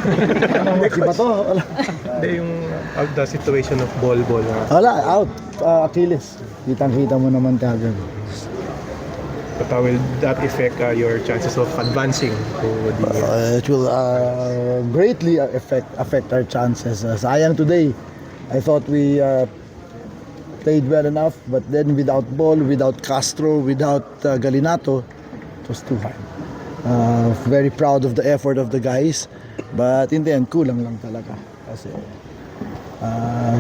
Iba to. Wala. Hindi, yung the situation of ball. Wala, out. Achilles. Kitang-kita mo naman kagad. But how will that affect your chances of advancing to the... It will greatly affect our chances. Sayang today. I thought we played well enough, but then without ball, without Castro, without Galinato, it was too hard. Very proud of the effort of the guys, but in the end, kulang lang talaga. Kasi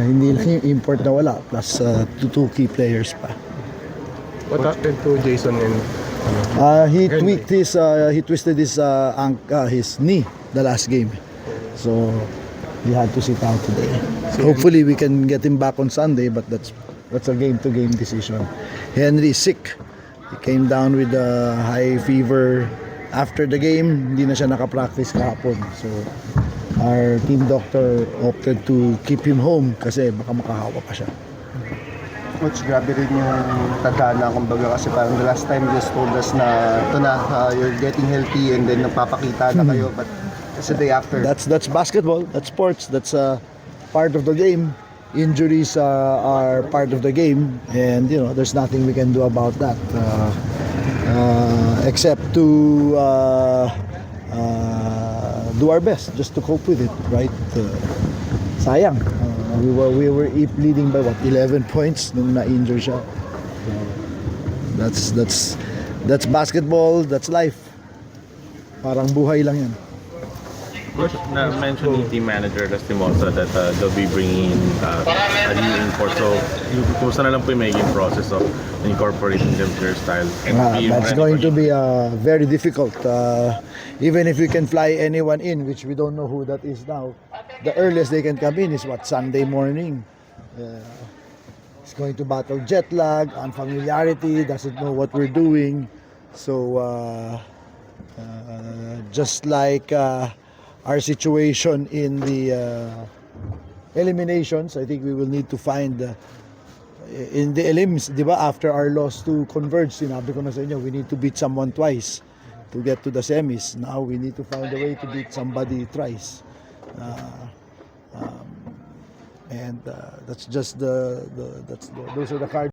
hindi lang yung import na wala, plus two key players pa. What happened to Jason and... He twisted his knee the last game, so he had to sit out today. Hopefully we can get him back on Sunday, but that's a game-to-game decision. Henry sick. He came down with a high fever after the game. Hindi na siya nakapractice kahapon, so our team doctor opted to keep him home kasi baka makahawa pa siya. Coach, grabe rin yung tadhana, kumbaga, kasi parang the last time you just told us na ito na, you're getting healthy and then nagpapakita na kayo, but it's the day after. That's basketball, that's sports, that's part of the game. Injuries are part of the game, and there's nothing we can do about that except to do our best just to cope with it, right? Sayang. We were leading by 11 points nung na-injure siya. That's basketball, that's life. Parang buhay lang yan. Coach, na-mention ni team manager Lastimosa that they'll be bringing a new import. So, kumusta na lang po yung magiging process of incorporating them to your style? That's going to be very difficult. Even if we can fly anyone in, which we don't know who that is now, the earliest they can come in is Sunday morning. It's going to battle jet lag, unfamiliarity, doesn't know what we're doing. So, just like our situation in the eliminations, I think we will need to find in the elims, di ba, after our loss to Converge, sinabi ko na sa inyo, we need to beat someone twice to get to the semis. Now we need to find a way to beat somebody thrice. And that's just those are the cards.